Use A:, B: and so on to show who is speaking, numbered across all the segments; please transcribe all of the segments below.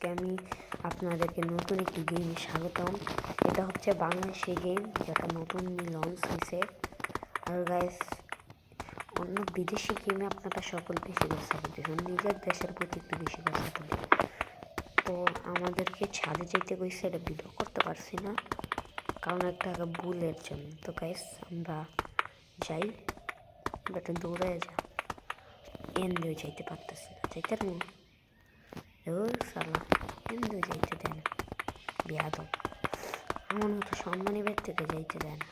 A: আজকে আমি আপনাদেরকে নতুন একটি গেমে স্বাগতম। এটা হচ্ছে বাংলাদেশি গেম, যেটা নতুন লঞ্চ হয়েছে। আর গাইস, অন্য বিদেশি গেমে আপনারা সকল বেশি ব্যবসা করতেছেন, নিজের দেশের প্রতি একটু বেশি ব্যবসা করি। তো আমাদেরকে ছাদে যেতে কইছে, এটা ভিডিও করতে পারছি না কারণ একটা ভুলের জন্য। তো গাইস, আমরা যাই, বেটা দৌড়ায় যা, এনদিও যাইতে পারতেছি না, যাইতে পারবো সালা, এনদিও যাইতে দেয় না, বিয়াদব আমার মতো সম্মানী বের থেকে যাইতে দেয় না,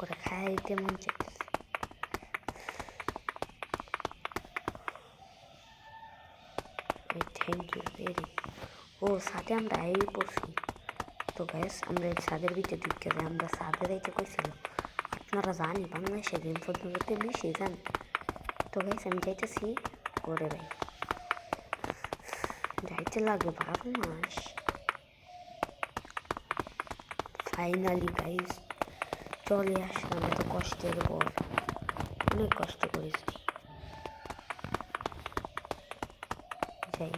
A: ওটা খাইতে মন চাইতেছে। Thank you very. ও সাথে আমরা এই পড়ছি। তো গ্যাস, আমরা ছাদের ভিতরে ঢুকে যাই, আমরা ছাদে যাইতে কইছিল। আপনারা জানি বাংলাদেশে গেম পদ্ধতিতে বেশি জান। তো গ্যাস, আমি যাইতেছি। ওরে ভাই, যাইতে লাগবে 12 মাস। ফাইনালি গাইস চলে আসলাম, এত কষ্টের পর, অনেক কষ্ট করেছি। যাই।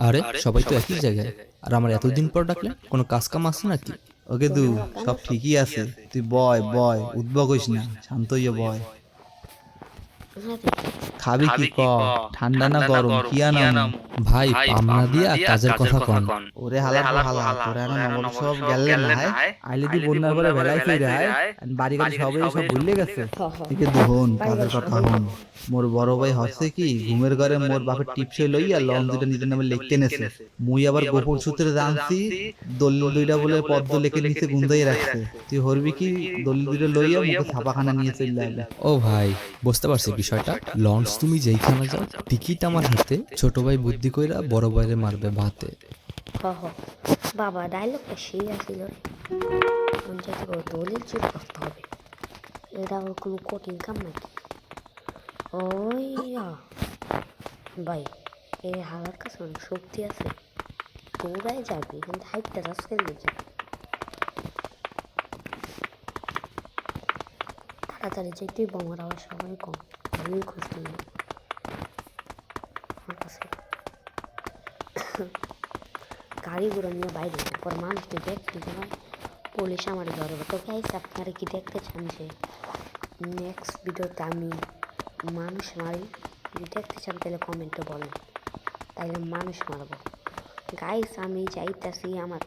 B: আরে সবাই তো একই জায়গায়, আর আমার এতদিন পর ডাকলে কোনো কাজ কাম আছে নাকি?
C: ওকে দু, সব ঠিকই আছে, তুই বয় বয়, উদ্ভব হইস না, শান্ত হইয়া বয়। খাবি কি ক, ঠান্ডা না গরম, কি আনাম?
B: ভাই পামনা দিয়া কাজের কথা কন।
C: ওরে হালার পর হালা, তোরা এখন নবল সব গেলে না হয়, আইলে দি বন্যার পরে বেলায় ফিরে আয়, বাড়ি গাড়ি সবাই সব ভুলে গেছে। একে দোহন কাজের কথা হন। মোর বড় ভাই হচ্ছে কি, ঘুমের ঘরে মোর বাপের টিপসে লইয়া লং দুইটা নিজের নামে লিখতে নেছে। মুই আবার গোপন সূত্রে জানছি দলিল দুইটা বলে পদ্ম লেখে নিচে গুন্দাই রাখছে। তুই হরবি কি, দলিল দুইটা লইয়া মুখে ছাপাখানা নিয়ে চলে আইলে।
B: ও ভাই, বুঝতে পারছি বিষয়টা। লঞ্চ তুমি যেইখানে যাও, টিকিট আমার হাতে। ছোট ভাই বুদ্ধি কইরা বড় ভাইরে মারবে ভাতে।
A: বাবা, ডায়লগটা সেই আসিল রে। পঞ্চায়েত দলিল চুরি করতে হবে, এটা আবার কোনো কঠিন কাম নাকি? ওই ভাই, এই হালার কাছে অনেক শক্তি আছে, দৌড়ায় যাবি কিন্তু হাইটটা রাস্তায় যা, তাড়াতাড়ি যেতেই বোমার আওয়াজ সবাই কম, আমি খোঁজ নিই আমার কাছে। গাড়ি ঘোড়া নিয়ে বাইরে পর মানুষ দেখতে হয়, পুলিশ আমার ধরবে। তো গাইস, আপনারা কি দেখতে চান যে নেক্সট ভিডিওতে আমি মানুষ মারি? যদি দেখতে চান তাহলে কমেন্টে বলেন, তাইলে মানুষ মারবো। গাইস, আমি যাইতেছি, আমার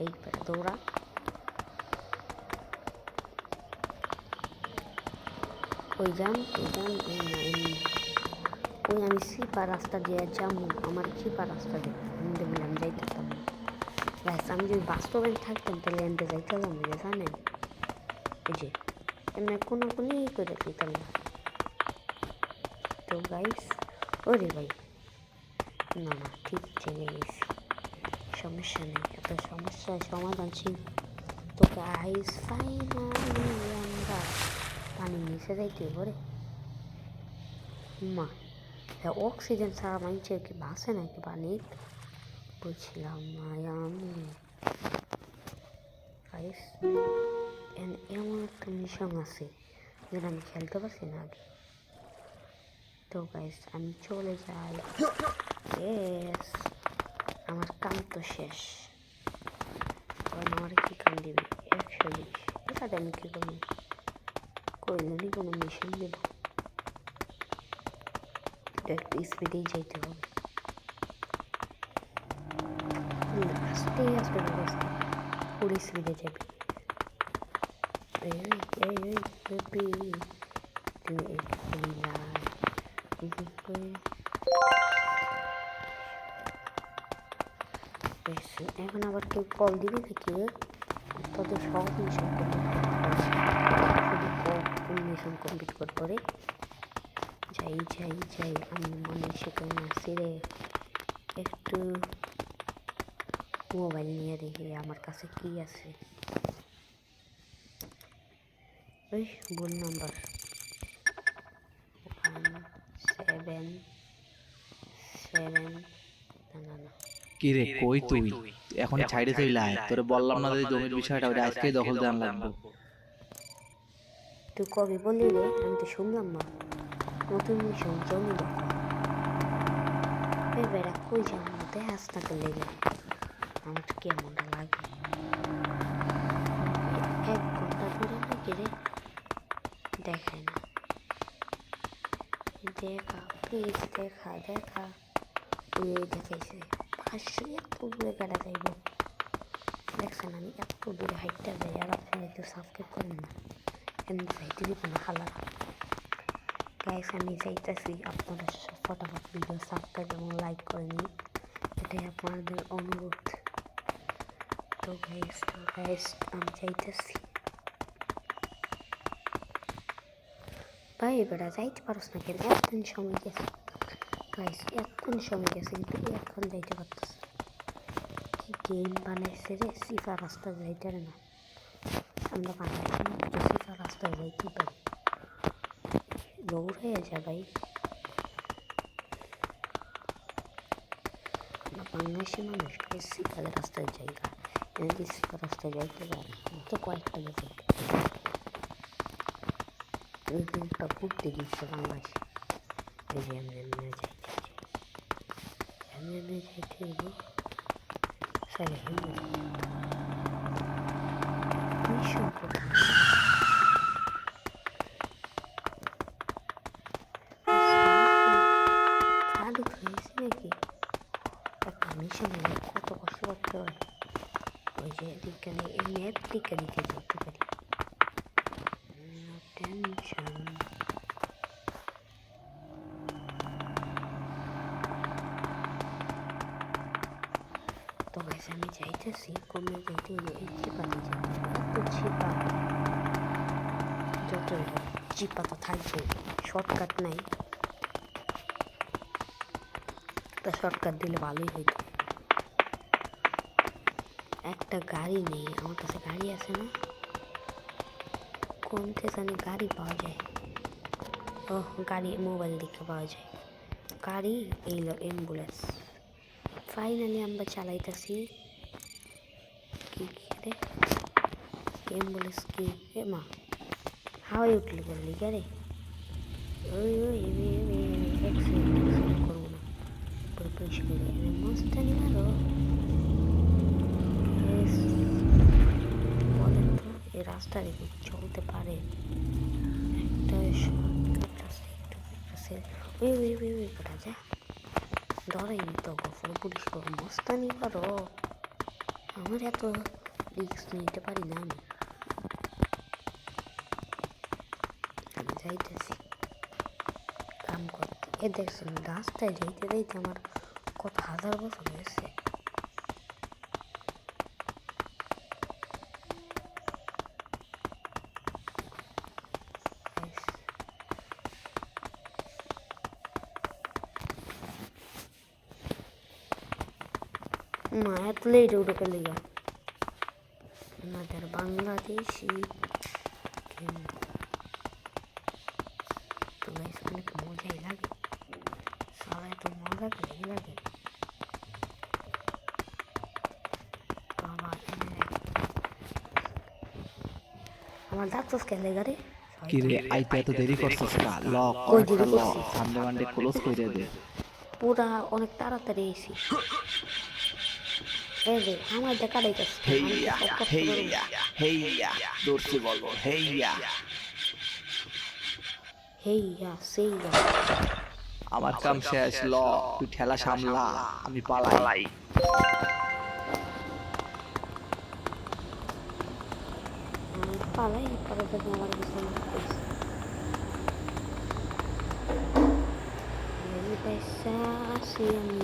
A: এই দৌড়া। ওই যান ওই আমি সিপা রাস্তা দিয়ে যাবো, আমার সিপা রাস্তা দিয়ে আমি যাইতেতাম। গাইস, আমি যদি বাস্তবে থাকতাম তাহলে এনতে যাইতাম, জানেন? এই যে এমনি কোনো করে দিতাম না। তো গাইস, ওরে ভাই, না ঠিক জেনে গেছি, সমস্যা নেই, এত সমস্যার সমাধান ছিল। তো গাইস, ফাইনালি আমরা পানি নিচে যাইতে পারে। মা, অক্সিজেন ছাড়া মানুষের কি বাসে নাকি পানি? বুঝলাম না আমি। গাইস, এমন একটা মিশন আছে যেটা আমি খেলতে পারছি না আগে। তো গাইস, আমি চলে যাই। ইয়েস, আমার কাম তো শেষ। আমার কি কাম দিবি? 120 এটাতে আমি কি করবো? কইলেনি কোনো মিশন দেব, একটু স্পিডেই যাইতে হবে। আস্তে আস্তে আস্তে পুরো স্পিডে যাবে। এখন আবার কেউ কল দিবি নাকি? তাদের সব মিশন মিশন কমপ্লিট করতে পারে। যাই আমি মনে সেখানে আসছি রে। একটু মোবাইল নিয়ে দেখি আমার কাছে কি আছে। ওই ভুল নাম্বার 177 না।
C: কি রে, কই তুই? এখন ছাইড়ে চইলা আয়, তোরে বললাম না যে জমির বিষয়টা ওটা আজকেই দখল দেন লাগবো।
A: তুই কবে বললি রে? আমি তো শুনলাম না। নতুন মিশন জমি দখল। বেড়া কই যাওয়ার মধ্যে হাসনাকে লেগে আমার কেমনটা লাগে। 1 ঘন্টা ধরে নাকি রে দেখায় না। দেখা প্লিজ দেখা দেখা ওই দেখাইছে 500 এত দূরে কাটা যাইব। দেখছেন আমি এত দূরে হাইটটা যাই আর আপনারা কেউ সাবস্ক্রাইব করেন না। এমনি যাইতে দিব না হালা। গাইস আমি চাইতেছি আপনারা ফটাফট ভিডিও সাবস্ক্রাইব এবং লাইক করে নিন, এটাই আপনাদের অনুরোধ। তো গাইস আমি চাইতেছি ভাই বেটা যাইতে পারস না কেন? এতক্ষণ সময় গেছে গাইস, এতক্ষণ সময় গেছে কিন্তু এখন যাইতে পারতেছে। কি গেম বানাইছে রে, সিফা রাস্তা যাইতে না। আমরা বানাইছি তো সিফা রাস্তা যাইতে পারি। দৌড়ে যা ভাই, আমরা বাংলাদেশি মানুষ সিফার রাস্তায় জায়গা এমনি সিফা রাস্তায় যাইতে পারে তো কয়েকটা গেছে। একটা ঘুরতে দিচ্ছে বাংলাদেশে, এই যে এমনি যাইতে এমনি যাইতে হইব সাইলে মিশন কোথায়? চালু হয়েছে নাকি? একটা মিশনে কত কষ্ট করতে হয়। ওই যে বিজ্ঞানে এই ম্যাপ টিকা দিতে করতে পারি। টেনশন তো গাইস আমি চাইতেছি কমে যাইতে এই চিপা দিয়ে যাবো। এত চিপা যতই হোক চিপা তো থাকবে, শর্টকাট নাই। একটা শর্টকাট দিলে ভালোই হইতো। একটা গাড়ি নেই আমার কাছে, গাড়ি আছে না? কোনতে জানি গাড়ি পাওয়া যায়। ও গাড়ি মোবাইল দেখে পাওয়া যায় গাড়ি। এইলো অ্যাম্বুলেন্স। ফাইনালি আমরা চালাইতেছি। কি রে অ্যাম্বুলেন্স কি এ মা হাওয়ায় উঠলি বললি কে রে? ওই ওই অ্যাক্সিডেন্ট করবো না, পরিষ্কার মস্তানি মারো। বলেন তো এই রাস্তা দেখে চলতে পারে? একটা ওই ওই ওই ওই করা যায় ধরাইনি তো গফর পুলিশ করো মস্তানি করো। আমার এত রিস্ক নিতে পারি না আমি যাইতেছি কাম করতে। এ দেখছেন রাস্তায় যাইতে যাইতে আমার কত হাজার বছর হয়েছে। মা এত লেট উঠে লেগা আমাদের বাংলাদেশি তো গাইস অনেক মজাই লাগে, সবাই তো মজা করেই লাগে। বাবা আমার ডাক্তার খেলে গাড়ি
C: কি রে আইতে এত দেরি করছস না? লক
A: কই দেরি
C: লক
A: করছি?
C: সামনে মানডে ক্লোজ কইরা দে।
A: পুরা অনেক তাড়াতাড়ি এসি। এই যে আমার দেখা যাইতেছে
C: হেইয়া হেইয়া হেইয়া দৌড়ছি বলো হেইয়া।
A: হেইয়া সেইয়া
C: আমার কাম শেষ, ল তুই ঠেলা সামলা, আমি পালাই।
A: পালাই পরে দেখবো আমার কিছু না করছে। পয়সা আসি আমি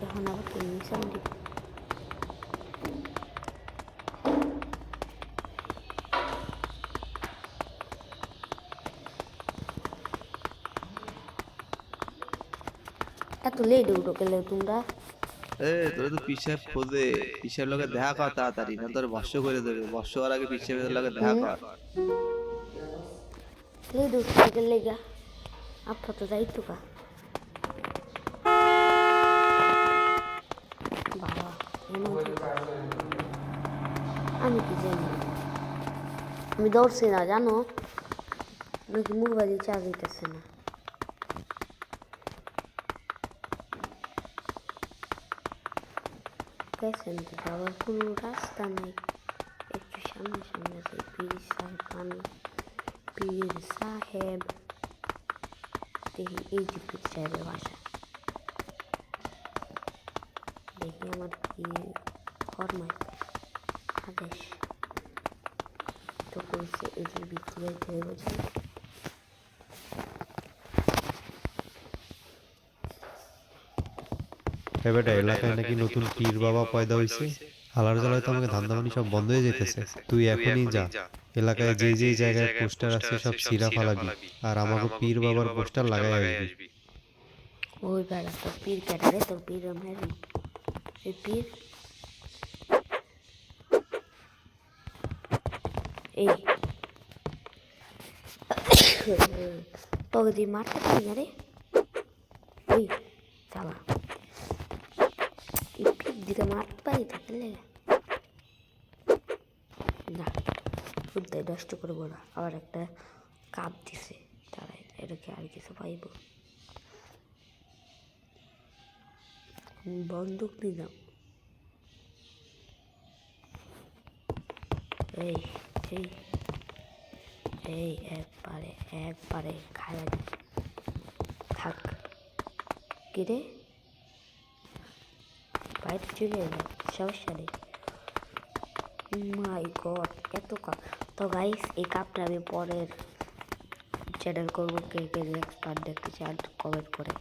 A: যখন আবার মিশন দিব। এত লেট উঠো গেলে তোমরা?
C: এ তোরা তো পিসাব খোঁজে, পিসাব লগে দেখা কর তাড়াতাড়ি, না তোর ভস্য করে দেবে। ভস্য হওয়ার আগে পিসাবের লগে দেখা কর।
A: লেট উঠতে গেলে গা আপনার তো যাইতো কা বাবা আমি কি জানি, আমি দৌড়ছি না জানো, নাকি মোবাইলে চার্জ হইতেছে না? গেছেন তো যাওয়ার কোনো রাস্তা নেই। একটু সামনে সামনে যাই। পীর সাহেব পানি, পীর সাহেব, দেখি এই যে পীর সাহেবের বাসা। দেখি আমার কি ফরমায় আদেশ তো করছে, এই যে বিক্রি হয়ে বোঝায়।
D: এবারে এলাকায় নাকি নতুন পীর বাবা পয়দা হইছে। হালার জ্বালায় তো আমাকে ধান্দাবানি সব বন্ধ হয়ে যেতেছে। তুই এখনই যা, এলাকায় যেই যেই জায়গায় পোস্টার আছে সব ছিঁড়া ফালাবি, আর আমাকে পীর বাবার পোস্টার লাগাই আসবি।
A: ওই বেড়া তোর পীর ক্যাটারে, তোর পীর মারি। এই পীর এই তোকে দিয়ে মারতে পারি না রে। এই চালা, এই পীর দিকে মারতে পারি তাকে না। বুদ্ধি নষ্ট করবো না। আবার একটা কাপ দিছে, তারাই এটাকে আর কিছু পাইব। বন্দুক নিলাম। এই এই এই একবারে একবারে খাওয়া থাক। কিরে বাইরে চলে এলাম, সমস্যা নেই। মাই গড, এত কাপ! তো গাইস, এই কাপটা আমি পরের চ্যানেল করবো। কে কে এক্সপার্ট দেখতে চান কমেন্ট করে।